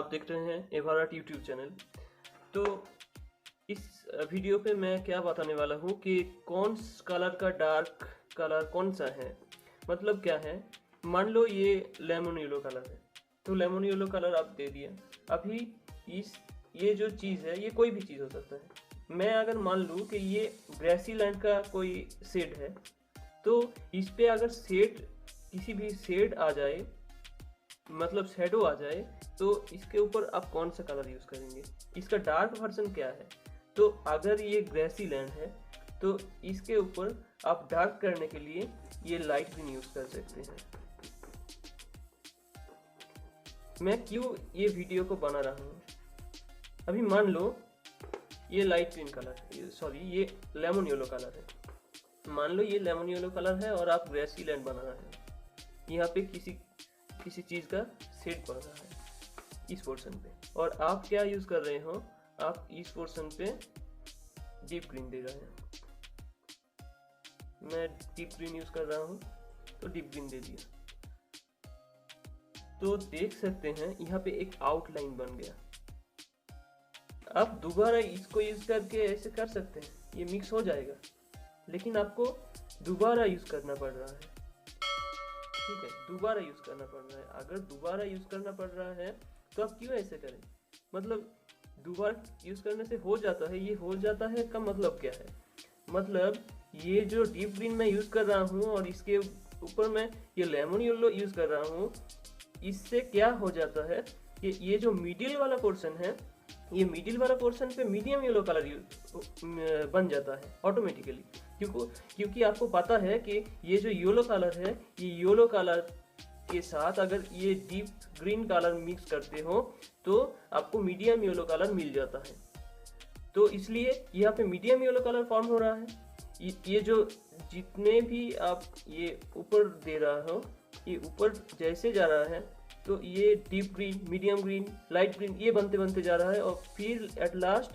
आप देख रहे हैं एवाराट यूट्यूब चैनल। तो इस वीडियो पे मैं क्या बताने वाला हूँ कि कौन कलर का डार्क कलर कौन सा है। मतलब क्या है, मान लो ये लेमन येलो कलर है, तो लेमन येलो कलर आप दे दिया। अभी ये जो चीज़ है ये कोई भी चीज़ हो सकता है। मैं अगर मान लूँ कि ये ग्रेसी लैंड का कोई शेड है, तो इस पे अगर शेड किसी भी शेड आ जाए, मतलब शेडो आ जाए, तो इसके ऊपर आप कौन सा कलर यूज़ करेंगे, इसका डार्क वर्जन क्या है। तो अगर ये ग्रेसी लैंड है तो इसके ऊपर आप डार्क करने के लिए ये लाइट ग्रीन यूज़ कर सकते हैं। मैं क्यों ये वीडियो को बना रहा हूँ, अभी मान लो ये लाइट ग्रीन कलर, सॉरी ये लेमन येलो कलर है। मान लो ये लेमन येलो कलर है और आप ग्रेसी लैंड बना रहे हैं। यहाँ पे किसी चीज़ का शेड पड़ रहा है इस पोर्शन पे, और आप क्या यूज़ कर रहे हो, आप इस पोर्शन पे डीप ग्रीन दे रहे हैं। मैं डीप ग्रीन यूज़ कर रहा हूँ तो डीप ग्रीन दे दिया। तो देख सकते हैं यहाँ पे एक आउटलाइन बन गया। आप दोबारा इसको यूज़ करके ऐसे कर सकते हैं, ये मिक्स हो जाएगा, लेकिन आपको दोबारा यूज़ करना पड़ रहा है। ठीक है, दोबारा यूज़ करना पड़ रहा है। अगर दोबारा यूज़ करना पड़ रहा है तो आप क्यों ऐसे करें। मतलब दोबारा यूज़ करने से हो जाता है, ये हो जाता है का मतलब क्या है, मतलब ये जो डीप ग्रीन मैं यूज़ कर रहा हूँ और इसके ऊपर मैं ये लेमन येलो यूज़ कर रहा हूँ, इससे क्या हो जाता है कि ये जो मिडिल वाला पोर्शन है, ये मिडिल वाला पोर्शन पे मीडियम येलो कलर बन जाता है ऑटोमेटिकली। क्योंकि आपको पता है कि ये जो येलो कलर है, ये येलो कलर के साथ अगर ये डीप ग्रीन कलर मिक्स करते हो तो आपको मीडियम येलो कलर मिल जाता है। तो इसलिए यहाँ पे मीडियम येलो कलर फॉर्म हो रहा है। ये जो जितने भी आप ये ऊपर दे रहा हो, ये ऊपर जैसे जा रहा है तो ये deep green, medium green, light green ये बनते बनते जा रहा है, और फिर एट लास्ट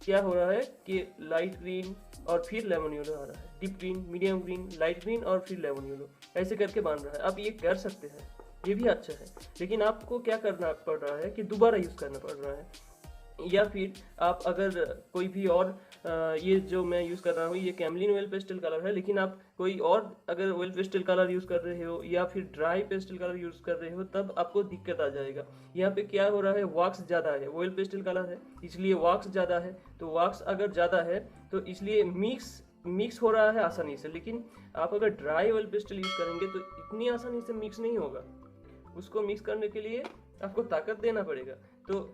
क्या हो रहा है कि लाइट ग्रीन और फिर लेमन येलो आ रहा है, deep green, medium green, light green और फिर लेमन येलो, ऐसे करके बन रहा है। आप ये कर सकते हैं, ये भी अच्छा है, लेकिन आपको क्या करना पड़ रहा है कि दोबारा यूज़ करना पड़ रहा है। या फिर आप अगर कोई भी और ये जो मैं यूज़ कर रहा हूँ ये कैमलिन ऑयल पेस्टल कलर है, लेकिन आप कोई और अगर ऑयल पेस्टल कलर यूज़ कर रहे हो या फिर ड्राई पेस्टल कलर यूज़ कर रहे हो, तब आपको दिक्कत आ जाएगा। यहाँ पे क्या हो रहा है, वॉक्स ज़्यादा है, ऑयल पेस्टल कलर है इसलिए वॉक्स ज़्यादा है। तो वॉक्स अगर ज़्यादा है तो इसलिए मिक्स हो रहा है आसानी से, लेकिन आप अगर ड्राई ऑयल पेस्टल यूज़ करेंगे तो इतनी आसानी से मिक्स नहीं होगा। उसको मिक्स करने के लिए आपको ताकत देना पड़ेगा। तो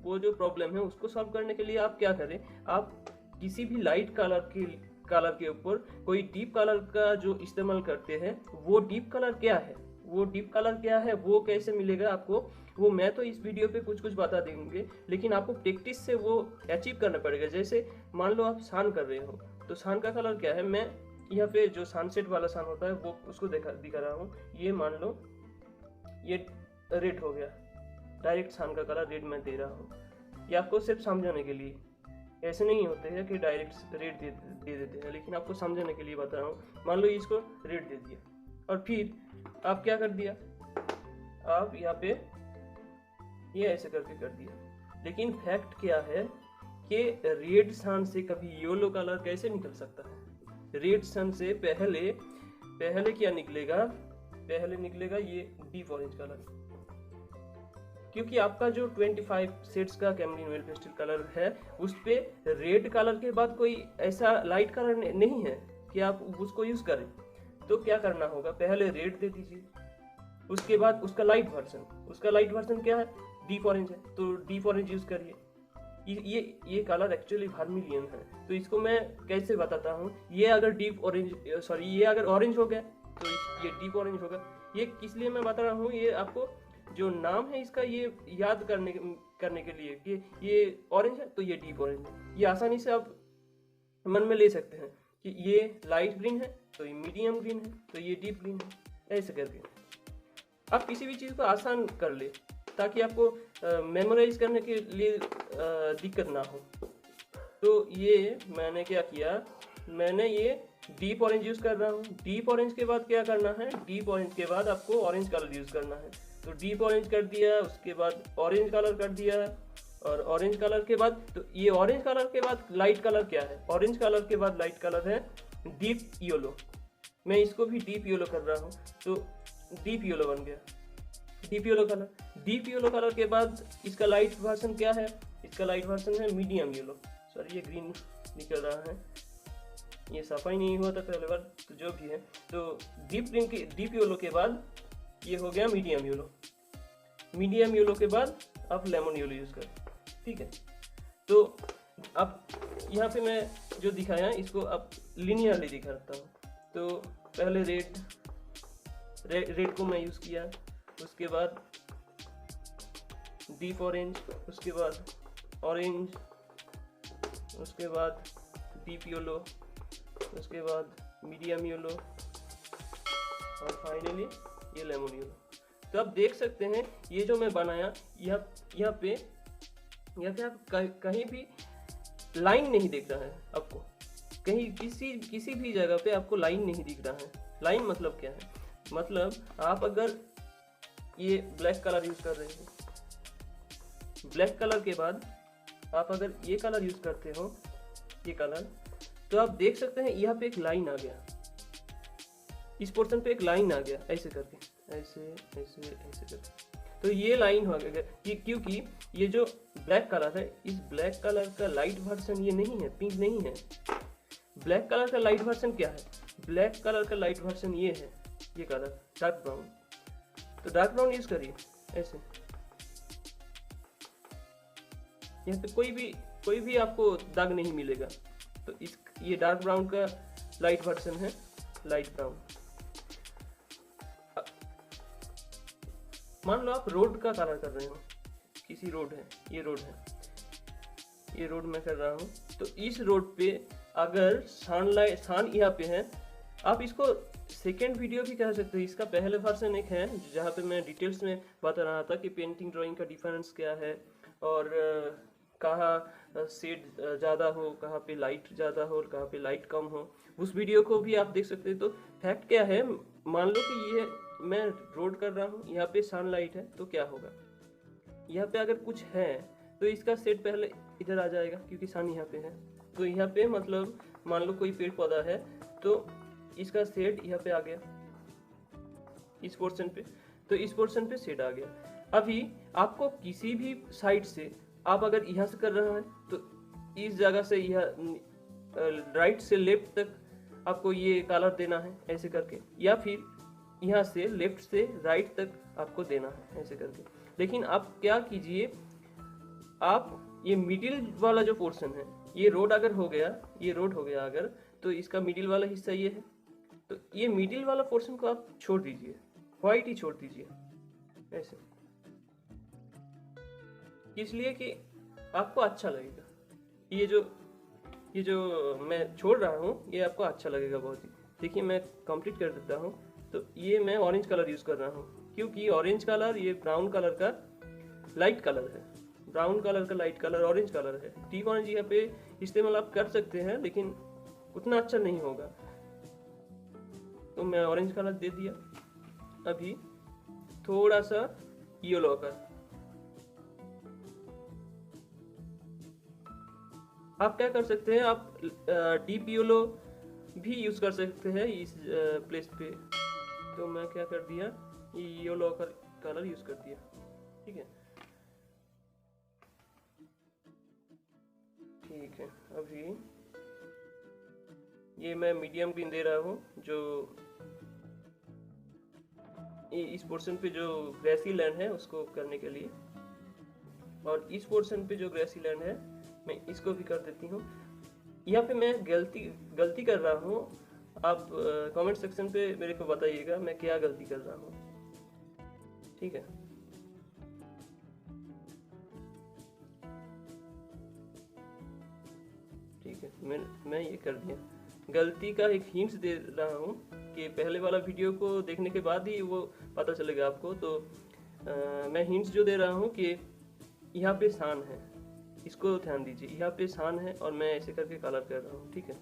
वो जो प्रॉब्लम है उसको सॉल्व करने के लिए आप क्या करें, आप किसी भी लाइट कलर के ऊपर कोई डीप कलर का जो इस्तेमाल करते हैं, वो डीप कलर क्या है, वो डीप कलर क्या है, वो कैसे मिलेगा आपको, वो मैं तो इस वीडियो पे कुछ बता देंगे, लेकिन आपको प्रैक्टिस से वो अचीव करना पड़ेगा। जैसे मान लो आप सन कर रहे हो, तो सन का कलर क्या है, मैं यहाँ पे जो सनसेट वाला सन होता है वो उसको दिखा रहा हूँ। ये मान लो ये रेड हो गया, डायरेक्ट सन का कलर रेड मैं दे रहा हूँ। ये आपको सिर्फ समझाने के लिए, ऐसे नहीं होते हैं कि डायरेक्ट रेड दे देते हैं, लेकिन आपको समझाने के लिए बता रहा हूँ। मान लो इसको रेड दे दिया और फिर आप क्या कर दिया, आप यहाँ पे ये ऐसे करके कर दिया, लेकिन फैक्ट क्या है कि रेड सन से कभी येलो कलर कैसे निकल सकता है। रेड सन से पहले क्या निकलेगा, पहले निकलेगा ये डीप ऑरेंज कलर, क्योंकि आपका जो 25 शेड्स का कैमलिन ऑयल पेस्टल कलर है उस पे रेड कलर के बाद कोई ऐसा लाइट कलर नहीं है कि आप उसको यूज़ करें। तो क्या करना होगा, पहले रेड दे दीजिए, उसके बाद उसका लाइट वर्जन क्या है, डीप ऑरेंज है, तो डीप ऑरेंज यूज़ करिए। ये कलर एक्चुअली वर्मिलियन है, तो इसको मैं कैसे बताता हूँ, ये अगर ऑरेंज हो गया तो ये डीप ऑरेंज होगा। ये किस लिए मैं बता रहा हूँ, ये आपको जो नाम है इसका ये याद करने के लिए कि ये ऑरेंज है तो ये डीप ऑरेंज है। ये आसानी से आप मन में ले सकते हैं कि ये लाइट ग्रीन है तो ये मीडियम ग्रीन है तो ये डीप ग्रीन है। ऐसे करके आप किसी भी चीज़ को आसान कर ले ताकि आपको मेमोराइज करने के लिए दिक्कत ना हो। तो ये मैंने क्या किया, मैंने ये डीप ऑरेंज यूज कर रहा हूँ। डीप ऑरेंज के बाद क्या करना है, डीप ऑरेंज के बाद आपको ऑरेंज कलर यूज करना है। तो डीप ऑरेंज कर दिया, उसके बाद ऑरेंज कलर कर दिया, और ऑरेंज कलर के बाद, तो ये ऑरेंज कलर के बाद लाइट कलर क्या है, ऑरेंज कलर के बाद लाइट कलर है डीप येलो। मैं इसको भी डीप येलो कर रहा हूँ, तो डीप येलो बन गया, deep yellow colour. Deep yellow colour के बाद इसका लाइट वर्जन क्या है, इसका लाइट वर्जन है मीडियम येलो। सॉरी ये ग्रीन निकल रहा है, ये सफाई नहीं हुआ था पहले बार, तो जो भी है। तो डीप येलो के बाद ये हो गया मीडियम येलो। मीडियम येलो के बाद आप लेमन येलो यूज करें, ठीक है। तो अब यहाँ पे मैं जो दिखाया इसको अब लिनियरली दिखाता हूँ। तो पहले रेड को मैं यूज किया, उसके बाद डीप ऑरेंज, उसके बाद ऑरेंज, उसके बाद डीप येलो, उसके बाद मीडियम येलो, और फाइनली ये लेमन येलो। तो आप देख सकते हैं ये जो मैं बनाया, यहाँ पे आप कहीं भी लाइन नहीं दिख रहा है आपको, कहीं किसी भी जगह पे आपको लाइन नहीं दिख रहा है। लाइन मतलब क्या है, मतलब आप अगर ये ब्लैक कलर यूज कर रहे हो, ब्लैक कलर के बाद आप अगर ये कलर यूज करते हो, ये कलर, तो आप देख सकते हैं यहाँ पे एक लाइन आ गया, इस पोर्शन पे एक लाइन आ गया, ऐसे करके, ऐसे ऐसे ऐसे करके। तो ये लाइन हो गया क्योंकि ये जो ब्लैक कलर है, इस ब्लैक कलर का लाइट वर्जन ये नहीं है, पिंक नहीं है। ब्लैक कलर का लाइट वर्जन क्या है, ब्लैक कलर का लाइट वर्जन ये है, ये कलर डार्क ब्राउन। तो डार्क ब्राउन यूज करिए ऐसे, यहाँ पे कोई भी आपको दाग नहीं मिलेगा। तो ये डार्क ब्राउन का लाइट वर्जन है, लाइट ब्राउन। मान लो आप रोड का कलर कर रहे हो, किसी रोड है, ये रोड है, ये रोड मैं कर रहा हूँ। तो इस रोड पे अगर सान यहाँ पे है, आप इसको सेकेंड वीडियो भी कह सकते हैं। इसका पहले वर्जन एक है जहाँ पे मैं डिटेल्स में बता रहा था कि पेंटिंग ड्राइंग का डिफरेंस क्या है, और कहाँ शेड ज़्यादा हो, कहाँ पे लाइट ज़्यादा हो और कहाँ पे लाइट कम हो। उस वीडियो को भी आप देख सकते हैं। तो फैक्ट क्या है, मान लो कि ये मैं रोड कर रहा हूँ, यहाँ पे सनलाइट है, तो क्या होगा, यहाँ पे अगर कुछ है तो इसका शेड पहले इधर आ जाएगा क्योंकि सन यहाँ पे है। तो यहाँ पे मतलब मान लो कोई पेड़ पौधा है, तो इसका शेड यहाँ पे आ गया, इस पोर्शन पे, तो इस पोर्शन पे शेड आ गया। अभी आपको किसी भी साइड से आप अगर यहाँ से कर रहे हैं तो इस जगह से यह राइट से लेफ्ट तक आपको ये कलर देना है ऐसे करके, या फिर यहाँ से लेफ्ट से राइट तक आपको देना है ऐसे करके। लेकिन आप क्या कीजिए, आप ये मिडिल वाला जो पोर्शन है, ये रोड अगर हो गया, ये रोड हो गया अगर, तो इसका मिडिल वाला हिस्सा ये है, तो ये मिडिल वाला पोर्शन को आप छोड़ दीजिए, व्हाइट ही छोड़ दीजिए ऐसे, इसलिए कि आपको अच्छा लगेगा। ये जो मैं छोड़ रहा हूँ ये आपको अच्छा लगेगा बहुत ही। देखिए मैं कंप्लीट कर देता हूँ। तो ये मैं ऑरेंज कलर यूज कर रहा हूँ क्योंकि ऑरेंज कलर ये ब्राउन कलर का लाइट कलर है, ब्राउन कलर का लाइट कलर ऑरेंज कलर है। डीप ऑरेंज यहाँ पे इस्तेमाल आप कर सकते हैं लेकिन उतना अच्छा नहीं होगा, तो मैं ऑरेंज कलर दे दिया। अभी थोड़ा सा येलो कर, आप क्या कर सकते हैं, आप डीप येलो भी यूज कर सकते हैं इस प्लेस पे। तो मैं क्या कर दिया, ये येलो कलर यूज कर दिया, ठीक है। ठीक है, अभी ये मैं मीडियम ग्रीन दे रहा हूँ, जो इस पोर्शन पे जो ग्रेसी लैंड है उसको करने के लिए, और इस पोर्शन पे जो ग्रेसी लैंड है मैं इसको भी कर देती हूँ। यहाँ पे मैं गलती कर रहा हूँ, आप कमेंट सेक्शन पे मेरे को बताइएगा मैं क्या गलती कर रहा हूँ, ठीक है। ठीक है, मैं ये कर दिया। गलती का एक हिंट्स दे रहा हूँ कि पहले वाला वीडियो को देखने के बाद ही वो पता चलेगा आपको। तो मैं हिंट्स जो दे रहा हूँ कि यहाँ पे सान है, इसको ध्यान दीजिए, यहाँ पे सान है और मैं ऐसे करके कलर कर रहा हूँ, ठीक है।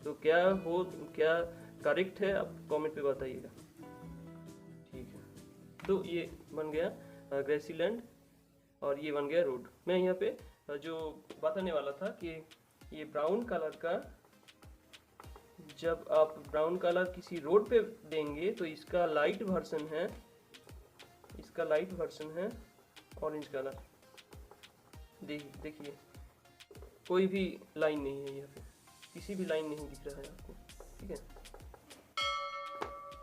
तो क्या करेक्ट है आप कमेंट पे बताइएगा। ठीक है, तो ये बन गया ग्रेसीलैंड और ये बन गया रोड। मैं यहाँ पे जो बताने वाला था कि ये ब्राउन कलर का, जब आप ब्राउन कलर किसी रोड पे देंगे तो इसका लाइट वर्जन है ऑरेंज कलर। देखिए कोई भी लाइन नहीं है, यहाँ पे किसी भी लाइन नहीं दिख रहा है आपको, ठीक है।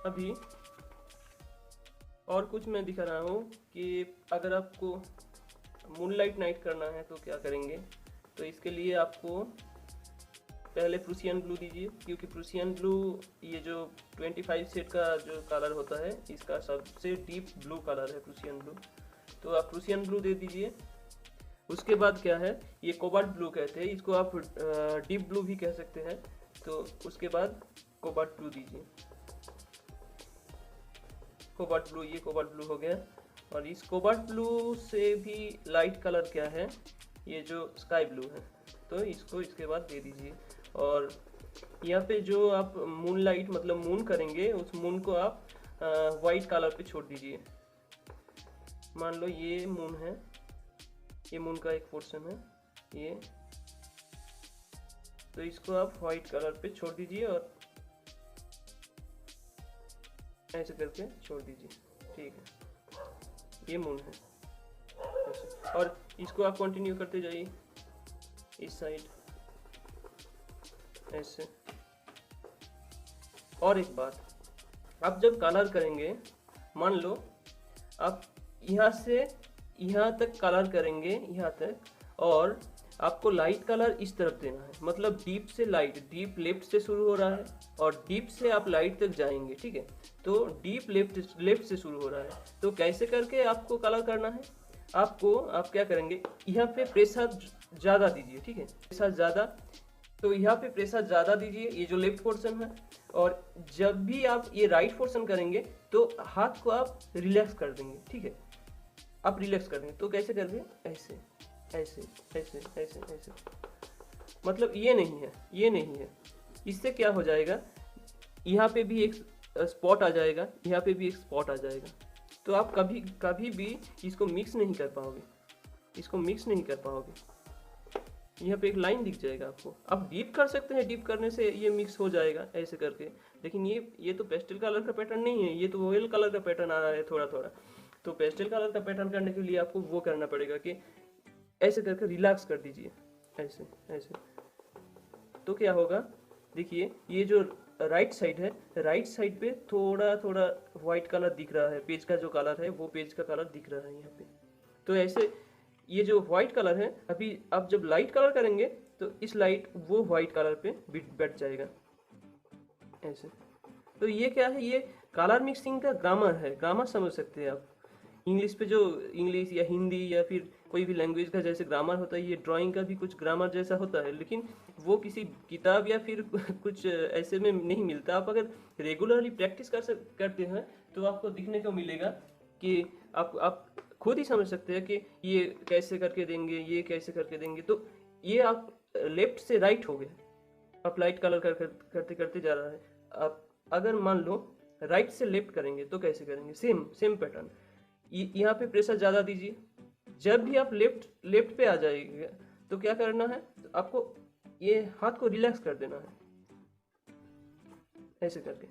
अभी और कुछ मैं दिखा रहा हूँ कि अगर आपको मूनलाइट नाइट करना है तो क्या करेंगे। तो इसके लिए आपको पहले प्रूसियन ब्लू दीजिए, क्योंकि प्रूसियन ब्लू ये जो 25 सेट का जो कलर होता है इसका सबसे डीप ब्लू कलर है प्रूसियन ब्लू। तो आप प्रूसियन ब्लू दे दीजिए। उसके बाद क्या है, ये कोबाल्ट ब्लू कहते हैं इसको, आप डीप ब्लू भी कह सकते हैं। तो उसके बाद कोबाल्ट ब्लू दीजिए, कोबाल्ट ब्लू, ये कोबाल्ट ब्लू हो गया। और इस कोबाल्ट ब्लू से भी लाइट कलर क्या है, ये जो स्काई ब्लू है, तो इसको इसके बाद दे दीजिए। और यहाँ पे जो आप मून लाइट मतलब मून करेंगे, उस मून को आप वाइट कलर पे छोड़ दीजिए। मान लो ये मून है, ये मून का एक पोर्शन है ये, तो इसको आप वाइट कलर पे छोड़ दीजिए और ऐसे करके छोड़ दीजिए, ठीक है। ये मून है ऐसे, और इसको आप कंटिन्यू करते जाइए इस साइड ऐसे। और एक बात, आप जब कलर करेंगे, मान लो आप यहाँ से यहाँ तक कलर करेंगे, यहाँ तक, और आपको लाइट कलर इस तरफ देना है, मतलब डीप से लाइट, डीप लेफ्ट से शुरू हो रहा है और डीप से आप लाइट तक जाएंगे, ठीक है। तो डीप लेफ्ट से शुरू हो रहा है, तो कैसे करके आपको कलर करना है, आप क्या करेंगे, यहाँ पे प्रेशर ज़्यादा दीजिए, ठीक है, प्रेशर ज़्यादा। तो यहाँ पे प्रेशर ज़्यादा दीजिए, ये जो लेफ्ट पोर्शन है, और जब भी आप ये राइट पोर्शन करेंगे तो हाथ को आप रिलैक्स कर देंगे, ठीक है। आप रिलैक्स कर देंगे तो कैसे कर देंगे, ऐसे ऐसे ऐसे ऐसे ऐसे, मतलब ये नहीं है। इससे क्या हो जाएगा, यहाँ पे भी एक स्पॉट आ जाएगा, यहाँ पे भी एक स्पॉट आ जाएगा। तो आप कभी भी इसको मिक्स नहीं कर पाओगे, यहाँ पे एक लाइन दिख जाएगा आपको। आप डीप कर सकते हैं, डीप करने से ये मिक्स हो जाएगा ऐसे करके, लेकिन ये तो पेस्टल कलर का पैटर्न नहीं है, ये तो ऑयल कलर का पैटर्न आ रहा है थोड़ा थोड़ा। तो पेस्टल कलर का पैटर्न करने के लिए आपको वो करना पड़ेगा कि ऐसे करके रिलैक्स कर दीजिए, ऐसे ऐसे। तो क्या होगा, देखिए ये जो राइट साइड है, राइट साइड पे थोड़ा थोड़ा व्हाइट कलर दिख रहा है, पेज का जो कलर है वो पेज का कलर दिख रहा है यहाँ पे। तो ऐसे ये जो व्हाइट कलर है, अभी आप जब लाइट कलर करेंगे तो इस लाइट वो व्हाइट कलर पे बैठ जाएगा ऐसे। तो ये क्या है, ये कलर मिक्सिंग का ग्रामर है, ग्रामर समझ सकते हैं आप। इंग्लिश पे जो इंग्लिश या हिंदी या फिर कोई भी लैंग्वेज का जैसे ग्रामर होता है, ये ड्राइंग का भी कुछ ग्रामर जैसा होता है, लेकिन वो किसी किताब या फिर कुछ ऐसे में नहीं मिलता। आप अगर रेगुलरली प्रैक्टिस करते हैं तो आपको दिखने को मिलेगा कि आप खुद ही समझ सकते हैं कि ये कैसे करके देंगे, ये कैसे करके देंगे। तो ये आप लेफ्ट से राइट हो गए, आप लाइट कलर करते करते जा रहा है। आप अगर मान लो राइट से लेफ्ट करेंगे तो कैसे करेंगे, सेम पैटर्न। यहाँ पे प्रेशर ज़्यादा दीजिए। जब भी आप लेफ्ट पे आ जाइएगा तो क्या करना है, तो आपको ये हाथ को रिलैक्स कर देना है ऐसे करके।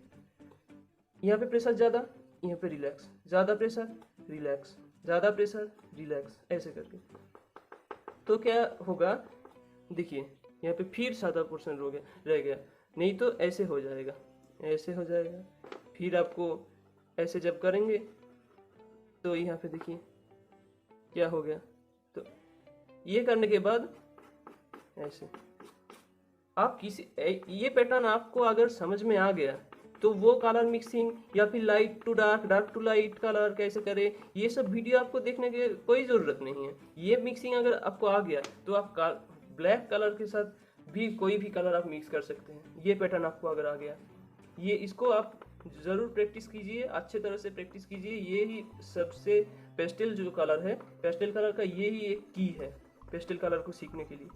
यहाँ पे प्रेशर ज़्यादा, यहाँ पे रिलैक्स, ज़्यादा प्रेशर रिलैक्स, ज़्यादा प्रेशर रिलैक्स, ऐसे करके। तो क्या होगा, देखिए यहाँ पे फिर सादा पोर्शन रह गया, नहीं तो ऐसे हो जाएगा, ऐसे हो जाएगा। फिर आपको ऐसे जब करेंगे तो यहाँ पे देखिए क्या हो गया। तो ये करने के बाद ऐसे आप ये पैटर्न आपको अगर समझ में आ गया तो वो कलर मिक्सिंग या फिर light to dark, dark to light colour कैसे करें, ये सब वीडियो आपको देखने की कोई ज़रूरत नहीं है। ये मिक्सिंग अगर आपको आ गया तो आप ब्लैक कलर के साथ भी कोई भी कलर आप मिक्स कर सकते हैं। ये पैटर्न आपको अगर आ गया, ये इसको आप ज़रूर प्रैक्टिस कीजिए, अच्छे तरह से प्रैक्टिस कीजिए। ये ही सबसे पेस्टल जो कलर है, पेस्टल कलर का ये ही एक की है पेस्टल कलर को सीखने के लिए।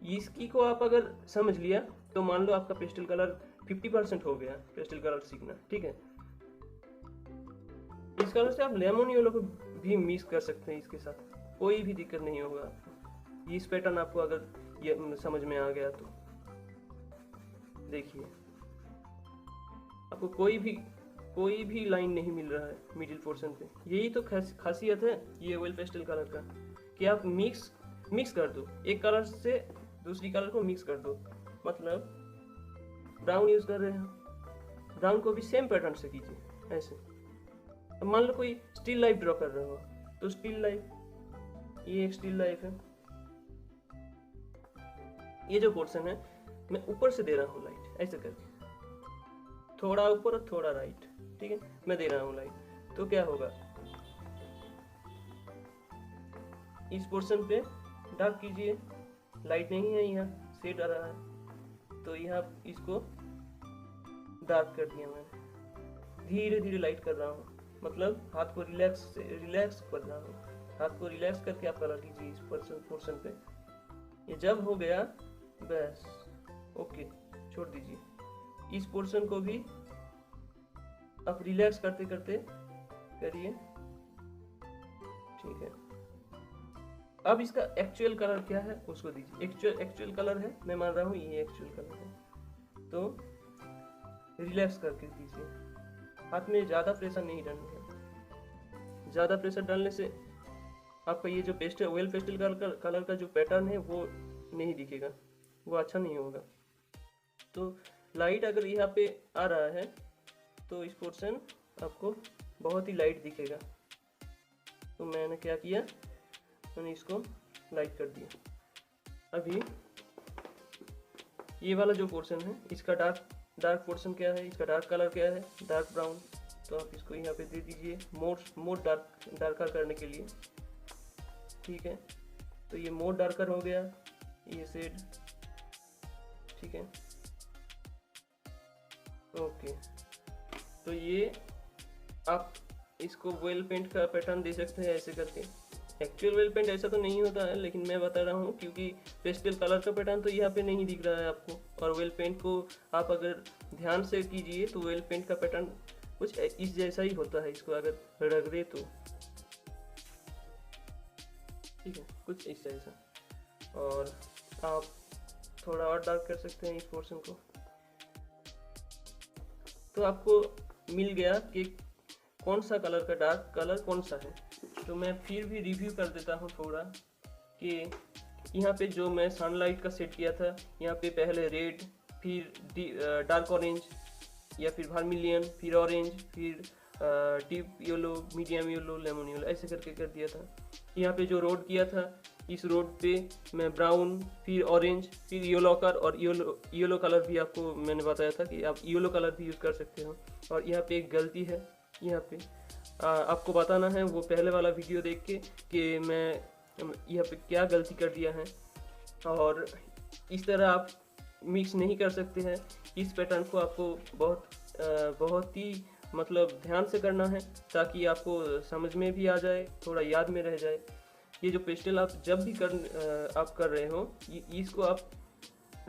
इसकी को आप अगर समझ लिया तो मान लो आपका पेस्टल कलर 50% हो गया पेस्टल कलर सीखना, ठीक है। इस कलर से आप लेमन येलो को भी मिक्स कर सकते हैं इसके साथ, कोई भी दिक्कत नहीं होगा आपको। इस पैटर्न आपको अगर ये समझ में आ गया तो देखिए, आपको कोई भी लाइन नहीं मिल रहा है मिडिल पोर्शन पे। यही तो खासियत है ये ऑयल पेस्टल कलर का, कि आप मिक्स कर दो, एक कलर से दूसरी कलर को मिक्स कर दो। मतलब ब्राउन यूज कर रहे हैं, ब्राउन को भी सेम पैटर्न से कीजिए ऐसे। अब मान लो कोई स्टिल लाइफ ड्रॉ कर रहे हो तो स्टिल लाइफ, ये एक स्टिल लाइफ है, ये जो पोर्शन है मैं ऊपर से दे रहा हूँ लाइट ऐसे करके, थोड़ा ऊपर और थोड़ा राइट, ठीक है, मैं दे रहा हूँ लाइट। तो क्या होगा, इस पोर्शन पे डार्क कीजिए, लाइट नहीं है, यहाँ शेड आ रहा है तो यहाँ इसको डार्क कर दिया मैंने, धीरे धीरे लाइट कर रहा हूँ, मतलब हाथ को रिलैक्स कर रहा हूँ। हाथ को रिलैक्स करके आप कलर कीजिए इस पोर्शन पे। ये जब हो गया बस ओके, छोड़ दीजिए। इस पोर्शन को भी आप रिलैक्स करते करते करिए, ठीक है। अब इसका एक्चुअल कलर क्या है उसको दीजिए। एक्चुअल कलर है, मैं मान रहा हूँ ये एक्चुअल कलर है, तो रिलैक्स करके दीजिए। हाथ में ज़्यादा प्रेशर नहीं डालना है, ज़्यादा प्रेशर डालने से आपका ये जो पेस्टल ऑयल पेस्टल कलर का जो पैटर्न है वो नहीं दिखेगा, वो अच्छा नहीं होगा। तो लाइट अगर यहाँ पे आ रहा है तो इस पोर्शन आपको बहुत ही लाइट दिखेगा। तो मैंने क्या किया, मैंने इसको लाइट कर दिया। अभी ये वाला जो पोर्शन है इसका डार्क पोर्शन क्या है, इसका डार्क कलर क्या है, डार्क ब्राउन। तो आप इसको यहाँ पे दे दीजिए मोर डार्कर करने के लिए, ठीक है। तो ये मोर डार्कर हो गया, ये शेड, ठीक है, ओके। तो ये आप इसको ऑयल पेंट का पैटर्न दे सकते हैं ऐसे करके। एक्चुअल ऑयल पेंट ऐसा तो नहीं होता है, लेकिन मैं बता रहा हूँ क्योंकि पेस्टल कलर का पैटर्न तो यहाँ पे नहीं दिख रहा है आपको। और ऑयल पेंट को आप अगर ध्यान से कीजिए तो ऑयल पेंट का पैटर्न कुछ इस जैसा ही होता है, इसको अगर रगड़े तो, ठीक है, कुछ इस जैसा। और आप थोड़ा और डार्क कर सकते हैं इस पोर्शन को। तो आपको मिल गया कि कौन सा कलर का डार्क कलर कौन सा है। तो मैं फिर भी रिव्यू कर देता हूँ थोड़ा, कि यहाँ पे जो मैं सनलाइट का सेट किया था, यहाँ पे पहले रेड, फिर डार्क ऑरेंज या फिर वर्मिलियन, फिर ऑरेंज, फिर deep yellow, medium yellow, lemon yellow, ऐसे करके कर दिया था। यहाँ पे जो रोड किया था, इस रोड पे मैं ब्राउन, फिर ऑरेंज, फिर येलो कलर, और येलो कलर भी आपको मैंने बताया था कि आप येलो कलर भी यूज़ कर सकते हो। और यहाँ पे एक गलती है, यहाँ पे आपको बताना है वो पहले वाला वीडियो देख के कि मैं यहाँ पे क्या गलती कर दिया है। और इस तरह आप मिक्स नहीं कर सकते हैं। इस पैटर्न को आपको बहुत ही मतलब ध्यान से करना है, ताकि आपको समझ में भी आ जाए, थोड़ा याद में रह जाए। ये जो पेस्टल आप जब भी आप कर रहे हो, इसको आप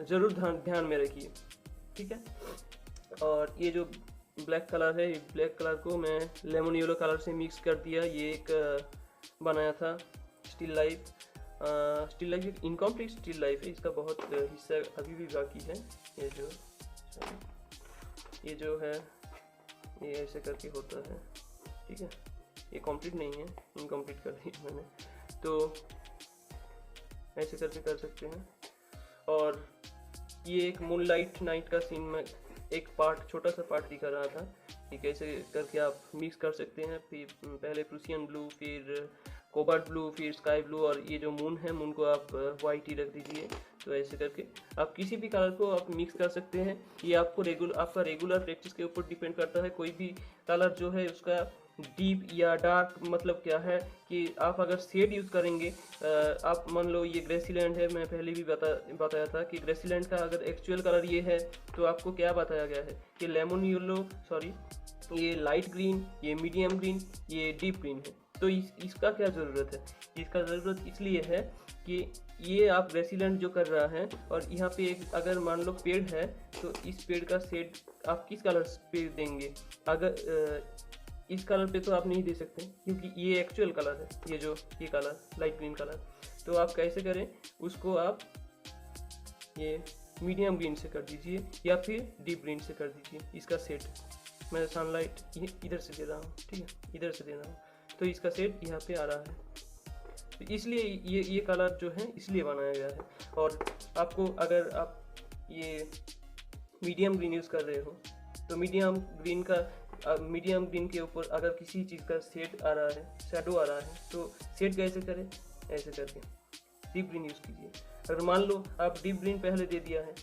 ज़रूर ध्यान में रखिए, ठीक है। और ये जो ब्लैक कलर है, ब्लैक कलर को मैं लेमन येलो कलर से मिक्स कर दिया। ये एक बनाया था स्टिल लाइफ एक इनकम्प्लीट स्टिल लाइफ है, इसका बहुत हिस्सा अभी भी बाकी है। ये जो है ये ऐसे करके होता है, ठीक है। ये कंप्लीट नहीं है, इनकम्प्लीट कर दिया मैंने, तो ऐसे करके कर सकते हैं। और ये एक मूनलाइट नाइट का सीन में एक पार्ट, छोटा सा पार्ट दिखा रहा था कि कैसे करके आप मिक्स कर सकते हैं। फिर पहले प्रूसियन ब्लू, फिर कोबाल्ट ब्लू, फिर स्काई ब्लू, और ये जो मून है, मून को आप वाइट ही रख दीजिए। तो ऐसे करके आप किसी भी कलर को आप मिक्स कर सकते हैं। ये आपको आपका रेगुलर प्रैक्टिस के ऊपर डिपेंड करता है। कोई भी कलर जो है उसका डीप या डार्क मतलब क्या है कि आप अगर शेड यूज़ करेंगे, आप मान लो ये ग्रेसीलैंड है, मैं पहले भी बताया था कि ग्रेसीलैंड का अगर एक्चुअल कलर ये है, तो आपको क्या बताया गया है कि लेमन येलो, सॉरी, ये लाइट ग्रीन, ये मीडियम ग्रीन, ये डीप ग्रीन है। तो इसका क्या ज़रूरत है? इसका ज़रूरत इसलिए है कि ये आप रेसिलेंट जो कर रहा है, और यहाँ पे एक अगर मान लो पेड़ है, तो इस पेड़ का शेड आप किस कलर पे देंगे? अगर इस कलर पे तो आप नहीं दे सकते क्योंकि ये एक्चुअल कलर है, ये कलर लाइट ग्रीन कलर। तो आप कैसे करें उसको? आप ये मीडियम ग्रीन से कर दीजिए या फिर डीप ग्रीन से कर दीजिए इसका सेट। मैं सनलाइट इधर से दे रहा हूँ, ठीक है, इधर से दे रहा हूँ, तो इसका सेट यहाँ पे आ रहा है। तो इसलिए ये कलर जो है इसलिए बनाया गया है। और आपको अगर आप ये मीडियम ग्रीन यूज़ कर रहे हो तो मीडियम ग्रीन के ऊपर अगर किसी चीज़ का शेड आ रहा है, शैडो आ रहा है, तो शेड कैसे करें? ऐसे करके डीप ग्रीन यूज़ कीजिए। अगर मान लो आप डीप ग्रीन पहले दे दिया है,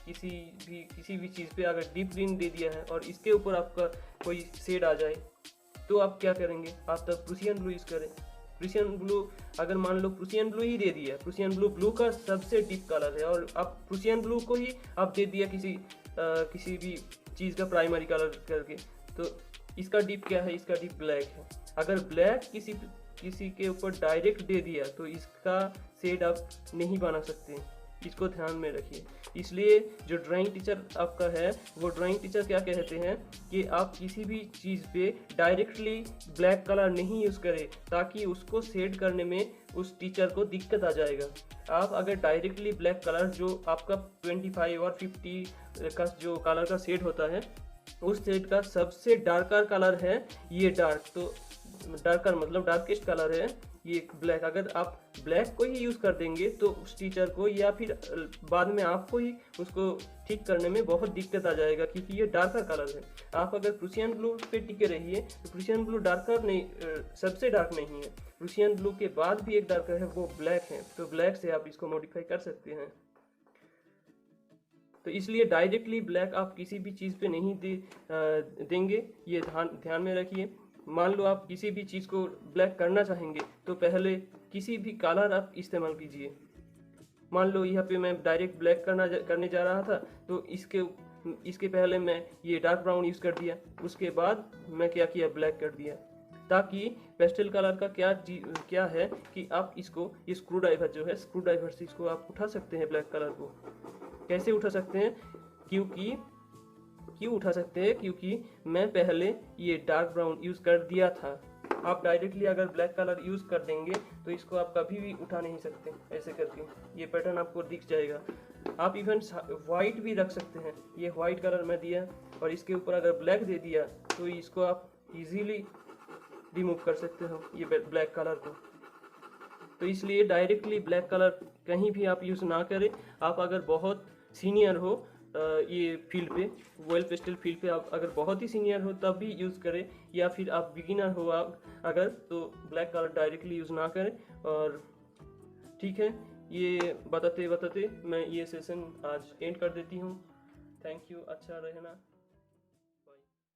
किसी भी चीज़ पे अगर डीप ग्रीन दे दिया है और इसके ऊपर आपका कोई शेड आ जाए, तो आप क्या करेंगे? आप तब प्रूसियन ब्लू यूज़ करें। प्रूसियन ब्लू, अगर मान लो प्रूसियन ब्लू ही दे दिया, प्रूसियन ब्लू का सबसे डीप कलर है, और आप प्रूसियन ब्लू को ही आप दे दिया किसी भी चीज़ का प्राइमरी कलर करके, तो इसका डीप क्या है? इसका डीप ब्लैक है। अगर ब्लैक किसी के ऊपर डायरेक्ट दे दिया तो इसका शेड आप नहीं बना सकते, इसको ध्यान में रखिए। इसलिए जो ड्राइंग टीचर आपका है, वो ड्राइंग टीचर क्या कहते हैं कि आप किसी भी चीज़ पे डायरेक्टली ब्लैक कलर नहीं यूज़ करें, ताकि उसको शेड करने में उस टीचर को दिक्कत आ जाएगा। आप अगर डायरेक्टली ब्लैक कलर जो आपका 25 और 50 का जो कलर का शेड होता है, उस शेड का सबसे डार्कर कलर है ये डार्क, तो डार्कर मतलब डार्केस्ट कलर है ये ब्लैक। अगर आप ब्लैक को ही यूज़ कर देंगे तो उस टीचर को या फिर बाद में आपको ही उसको ठीक करने में बहुत दिक्कत आ जाएगा, क्योंकि ये डार्कर कलर है। आप अगर प्रूसियन ब्लू पे टिके रहिए, तो प्रूसियन ब्लू डार्कर नहीं, सबसे डार्क नहीं है। प्रूसियन ब्लू के बाद भी एक डार्कर है, वो ब्लैक है, तो ब्लैक से आप इसको मॉडिफाई कर सकते हैं। तो इसलिए डायरेक्टली ब्लैक आप किसी भी चीज़ पे नहीं देंगे, ये ध्यान में रखिए। मान लो आप किसी भी चीज़ को ब्लैक करना चाहेंगे तो पहले किसी भी कलर आप इस्तेमाल कीजिए। मान लो यहाँ पे मैं डायरेक्ट ब्लैक करने जा रहा था, तो इसके पहले मैं ये डार्क ब्राउन यूज़ कर दिया, उसके बाद मैं क्या किया? ब्लैक कर दिया। ताकि पेस्टल कलर का क्या है कि आप इसको, ये स्क्रू ड्राइवर जो है, स्क्रू ड्राइवर से इसको आप उठा सकते हैं ब्लैक कलर को। कैसे उठा सकते हैं? क्यों उठा सकते हैं? क्योंकि मैं पहले ये डार्क ब्राउन यूज़ कर दिया था। आप डायरेक्टली अगर ब्लैक कलर यूज़ कर देंगे तो इसको आप कभी भी उठा नहीं सकते। ऐसे करके ये पैटर्न आपको दिख जाएगा। आप इवन वाइट भी रख सकते हैं। ये वाइट कलर मैं दिया और इसके ऊपर अगर ब्लैक दे दिया तो इसको आप इजीली रिमूव कर सकते हो, ये ब्लैक कलर को। तो इसलिए डायरेक्टली ब्लैक कलर कहीं भी आप यूज़ ना करें। आप अगर बहुत सीनियर हो ये फील्ड पे, ऑयल पेस्टल फील्ड पे, आप अगर बहुत ही सीनियर हो तब भी यूज़ करें, या फिर आप बिगिनर हो आप अगर, तो ब्लैक कलर डायरेक्टली यूज़ ना करें। और ठीक है, ये बताते मैं ये सेशन आज एंड कर देती हूँ। थैंक यू, अच्छा रहना।